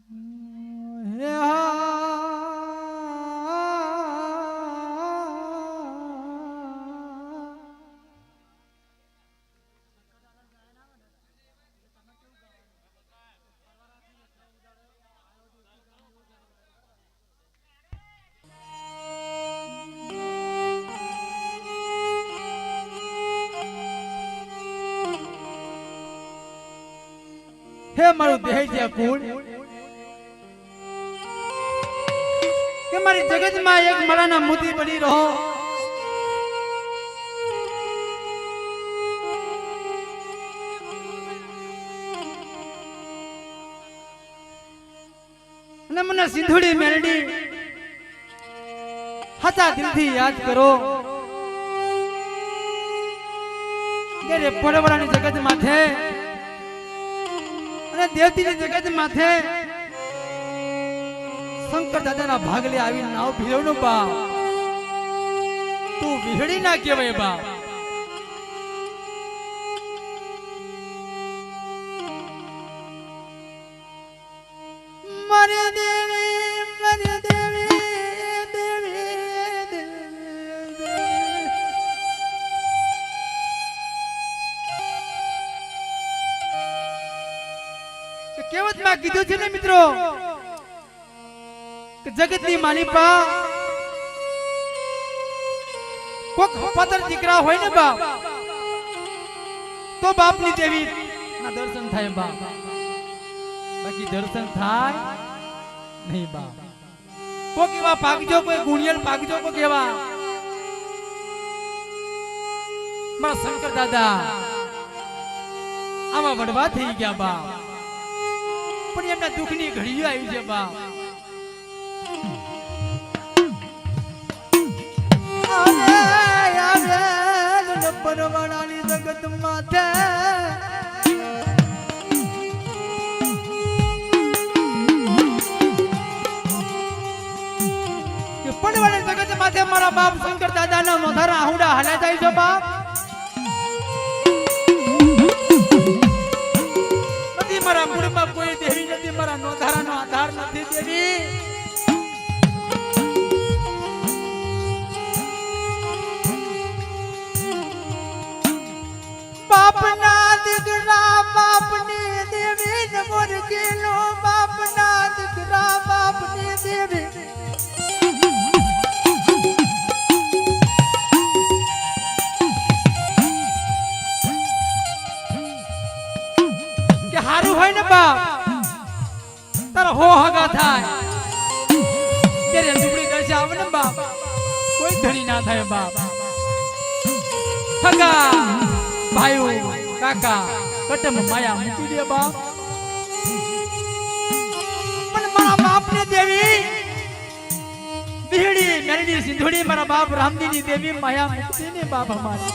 હે મારું દેહજ્યા કુળ કે મારી જગતમાં એક માળાના મોતી બની રહો અને મને સિંધુડી મેલડી હાચા દિલથી યાદ કરો કે રે પરવરાની જગત માથે દેવતીની જગત માથે શંકર દાદાના ભાગલે આવી નાવ ભીરવનો બા તું વિહળી ના કહેવાય બા મારે દેવી કેવતમાં કીધું છે ને મિત્રો કે જગતની માલિપા કોક પતર દીકરા હોય ને બાપ તો બાપની દેવી ના દર્શન થાય બાપ બાકી દર્શન થાય નહીં બાપ કોક એવા પાકજો કોઈ ગુણિયલ પાકજો કોક એવા મારા શંકર દાદા આમાં વડવા થઈ ગયા બાપ પણ એમના દુઃખની ઘડીઓ આવી છે બાપ પરવાળાની જગત માથે પડવાળી જગત માથે મારા બાપ શંકર દાદાના નોધારા આહુડા હાલે જાય છે બાપ મારા મૂળમાં કોઈ દેવી નથી મારા નોધારાનો આધાર નથી દેવી બાપના દીકરા બાપની દેવી ને મોર કેલો બાપના દીકરા બાપની દેવી હારું હોય ને બાપ તારા હો હગા થાય ત્યારે દુબળી કરશે આવે ને બાપ કોઈ ધણી ના થાય બાપ હગા ભાઈઓ કાકા કટમ માયા મૂકી દે બાપ પણ મારા બાપની દેવી વિહળી મેલડી સિંધુડી મારા બાપ રામજીની દેવી માયા મૂકી દે ને બાપ અમારી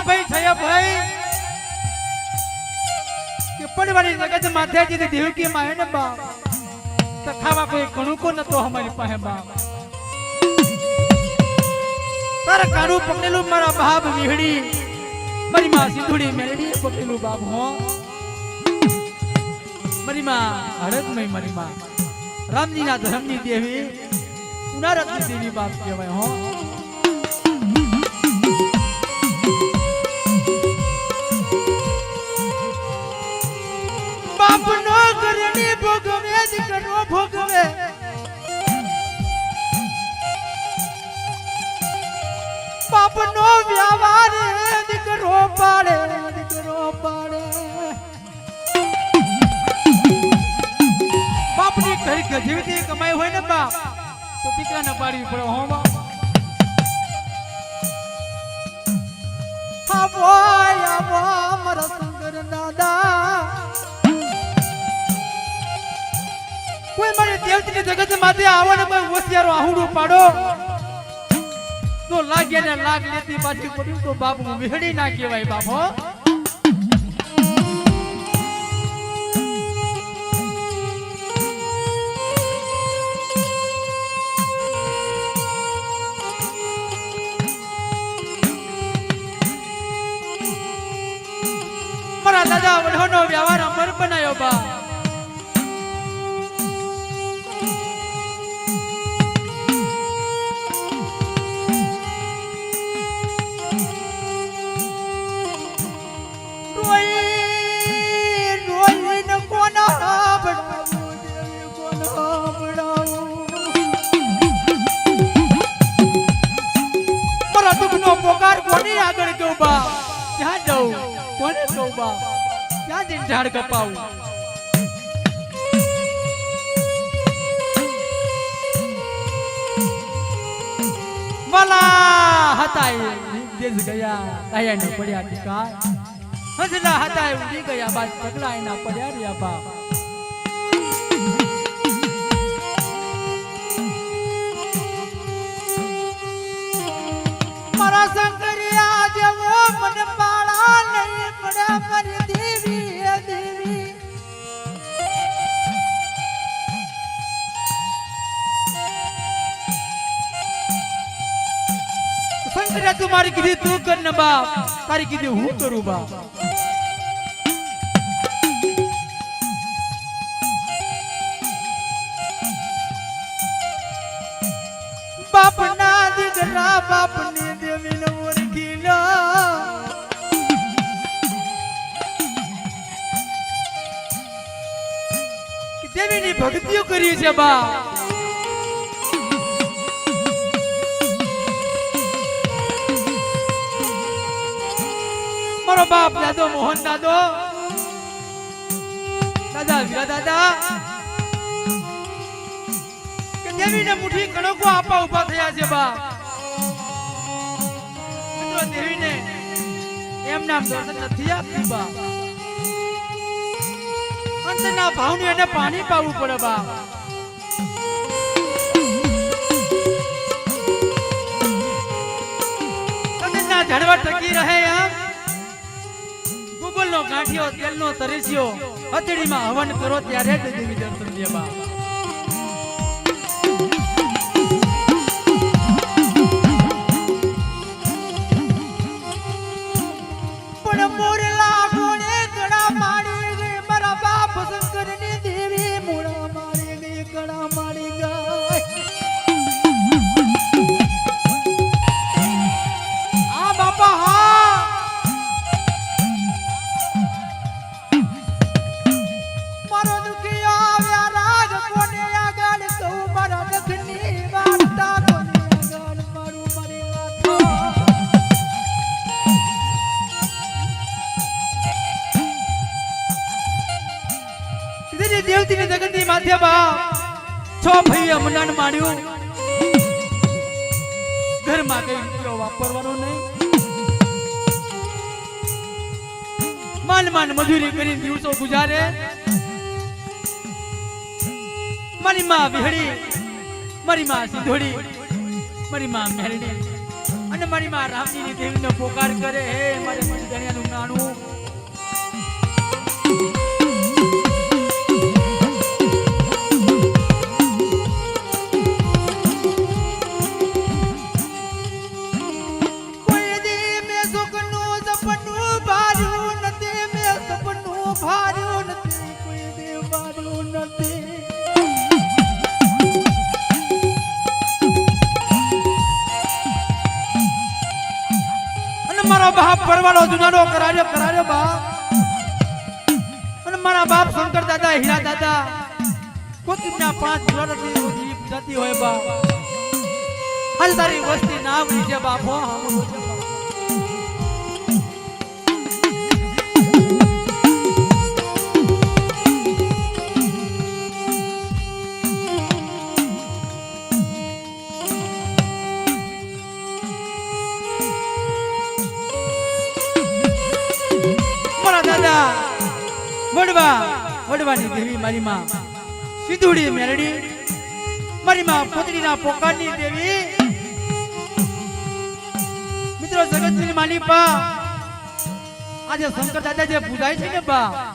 ભાઈ છયા ભાઈ કે પડવાળી જગત માથે જે દેવકી માં હે ને બાપ તો ખાવા કોઈ ઘણું કો નતો અમારી પાસે બાપ તારા કાળું પકડેલું મારા બાપ વિહડી મારી માં સિંધુડી મેલડી પકડેલું બાપ હો મારી માં હડકમય મારી માં રામજીના ધર્મની દેવી ઉનારતની દેવી બાપ કહેવાય હો બાપનો કરણી ભોગવે દીકરો ભોગવે બાપનો વ્યવહાર દીકરો પાડે બાપની ઘર જેવી કમાઈ હોય ને બાપ તો દીકરાને પાડવી પડે હો બાપ આવો મારા શંકર દાદા કોઈ મારી દેવતીની જગત માથે આવો ને કોઈ હોશિયારો આહુડું પાડો તો લાગે ને લાગ લેતી પાછી પડ્યું તો બાપ વિહડી ના કહેવાય બાપો. મારા દાદા વઢોનો વ્યવહાર અમર બનાયો બા. પોકાર કોની આગળ કહું બા, ક્યાં જાઉં, કોને કહું બા, ક્યાં જઈને ઝાડ કપાવું. વાલા હતા એ દેશ ગયા કાયા ને પડ્યા ટીકા, હસલા હતા એ ઉડી ગયા બાદ પગલા એના પડ્યા રહ્યા બા. મારા શંકરિયા જેવો મને બાળા નહીં મળે મારી દેવી એ દેવી. શંકરિયા તું મારી કીધી તું કર ને બાપ, તારી કીધી હું કરું બાપ. બાપના દીકરા બાપની દેવીને ઓળખી લો. દેવીની ભક્તિઓ કરી છે બા. મારો બાપ દાદો મોહન દાદો, દાદા વીરા દાદા દેવીને મુઠ્ઠી કણકો આપવા ઉભા થયા છે બા. મિત્રો દેવીને એમ નામ દર્શન નથી આપતી બા. અંતના ભાવનું એને પાણી પાવું પડે બા. તગનના ઝાડવા ટકી રહે એમ ગુગલનો ગાંઠિયો તેલનો તરસ્યો હથેળીમાં હવન કરો ત્યારે જ દેવી દર્શન દે બા. મોરલા ગોણે કડા મારી ગઈ મારા બાપ શંકરની દેવી, મોરા મારી ગઈ કડા મારી ગઈ. આ બાપા હા મારો દુખી આવ્યા રાગ કોને આગળ કહું, મારા દખની વાર્તા કોને આગળ મારું મારી વાતો. દેવતી ને જગતની માથે બાપ છો ભાઈએ મનાન માણ્યું. ઘરમાં કઈ રૂપિયો વાપરવાનો નહીં. માન માન મજૂરી કરી દિવસો ગુજારે. મારી માં વિહળી, મારી માં સિંધોડી, મારી માં મેરડી અને મારી માં રામજીની દેવીનો પોકાર કરે. હે મારે મારી દણિયાનું નાનું મારો બાપ પરવાળો જુનાડો કરાર્યો બાપ. અને મારા બાપ શંકર દાદા હીરા દાદા કોકીના 5 વર્ષથી જતી હોય બાપ. હાલ તારી વસ્તી ના આવી છે બાપ. હો વડવાની દેવી મારી માં સિંધુડી મેરડી, મારી માં પોતરીના પોકારની દેવી મિત્રો જગતની માલી બા આજે શંકર દાદા જે પૂજાય છે ને બા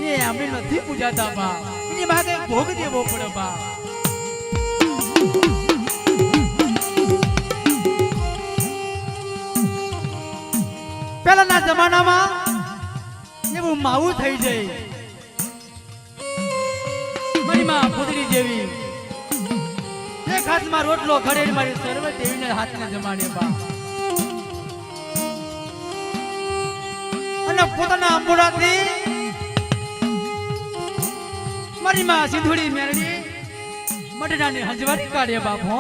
એ અમે નથી પૂજાતા બા એની બા કઈ ભોગ દેવો પડે બા પહેલાના જમાનામાં એવું માવું થઈ જાય મારી માં પુતરી જેવી એક હાથમાં રોટલો ઘડે મારી સર્વ દેવીને હાથને જમાડે બા અને પોતાના અંબુડાથી મારી માં સિંધુડી મેરડી મટડાની હંજવારી કાઢે બાપ હો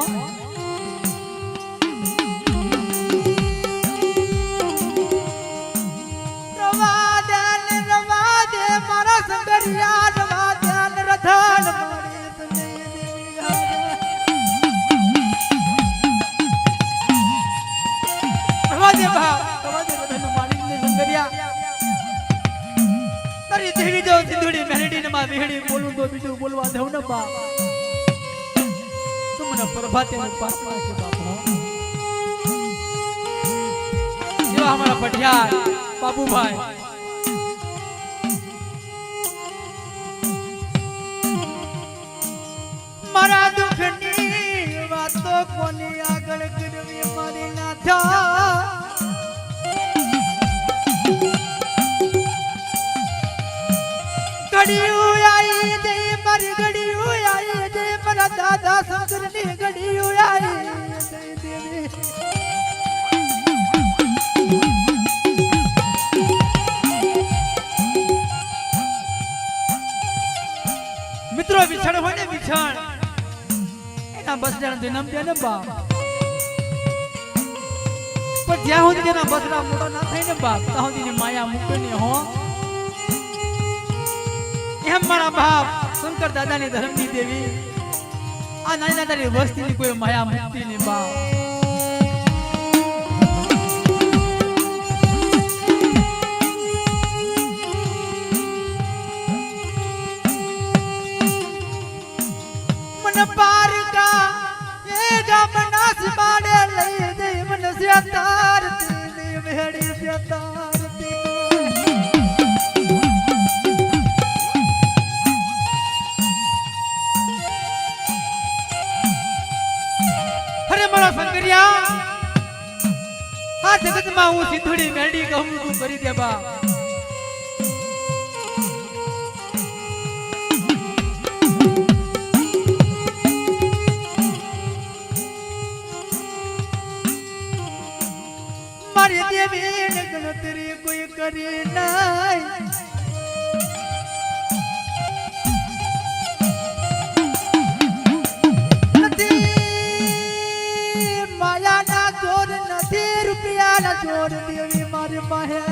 મારા સંગરિયા રવા ધ્યાન રથાન રવાજે બા રવાજે બધાને મારીને સંગરિયા તારી દેવી જો સિંધુડી મેરડી ને માં વિહડી બોલું તો બીજું બોલવા દઉં ને બા તું મને પ્રભાતે ને પાપા છે બાપા જો અમારા પઢિયાર બાબુભાઈ મારા દુઃખની વાતો કોની આગળ કરવી મારી નાથા ઘડીયું આઈ દે મારી ઘડીયું આઈ દે મારા દાદા શંકરની ઘડીયું આઈ દે દેવી મિત્રો વિછણ હોય ને વિછણ એના બસડા જન્મ થયા ને બાપ પણ જ્યાં સુધી તેના બસડા મોટા ના થાય ને બાપ ત્યાં સુધી માયા મૂકે ને હો એમ મારા બાપ શંકર દાદાની ધર્મની દેવી આ નાની દાદાની વસ્તીની કોઈ માયા મૂકતી નહીં બાપ પારકા એ ગામના સબાડે લઈ દે મન સ્યાતાર તે મેડી સ્યાતાર અરે મારા સંગરિયા આ જગતમાં હું સિંધુડી મેડી કહું તું કરી દે બા મારી દેવી ને ગણતરી કોઈ કરી નહીં નથી માયાના જોર નથી રૂપિયાના જોર દેવી મારી માહે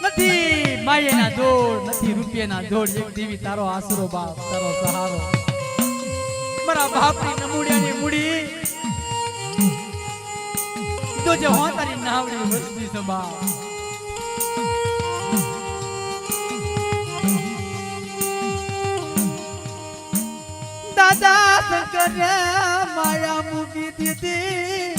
નથી માયાના જોર નથી રૂપિયાના જોર એક દેવી તારો આશરો બાપ તારો સહારો મારા બાપની નમુડિયાની મુડી તો જે હો તારી નાવડી વસ્તી સબા દાદા શંકર માયા મૂકી દીધી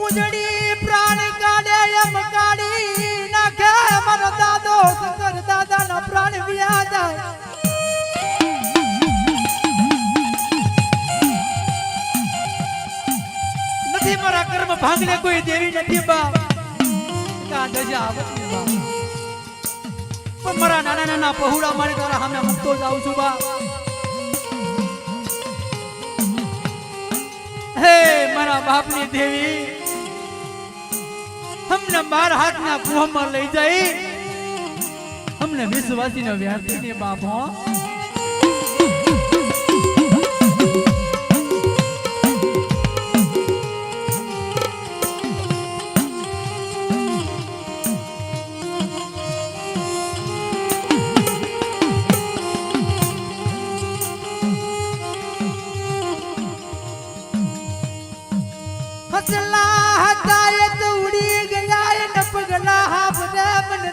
ઉજડી પ્રાણ કાઢે એમ કાઢી નાખે મારો દાદો શંકર દાદાના પ્રાણ વ્યા જાય નથી મારા કર્મ ભાંગને કોઈ દેવી નથી બા કા દજા આવતી બા પણ મારા નાના નાના પહોળા મારી તારા સામે મૂકતો જાઉં છું બા હે મારા બાપની દેવી हमने बार हाथ ना कुआं में ले जाई हमने विश्वासी ने व्यार्थी ने बाप हो हसला हदायत उड़ी गया न पगला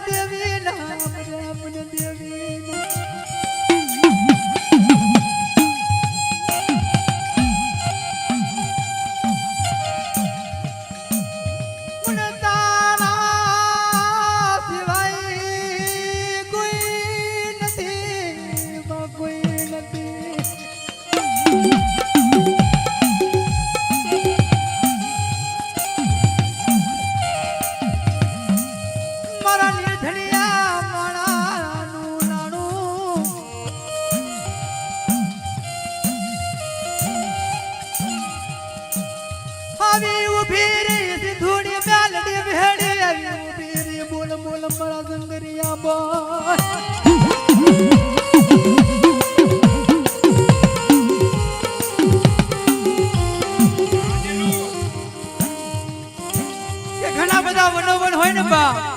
દેવી નામ રામન દેવી ઘણા બધા વનોવન હોય ને બા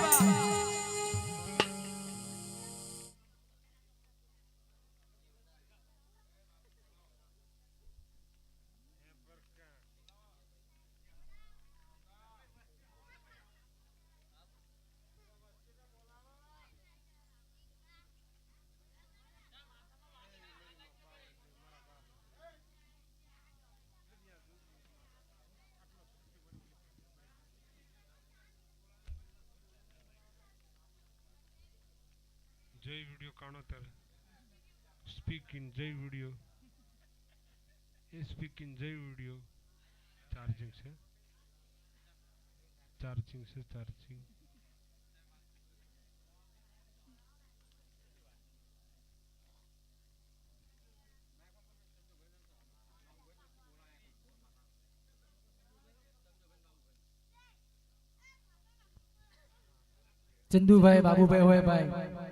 जय वीडियो काणोतर स्पीक इन जय वीडियो ये स्पीक इन जय वीडियो चार्जिंग से चार्जिंग ચંદુભાઈ બાબુભાઈ હોય ભાઈ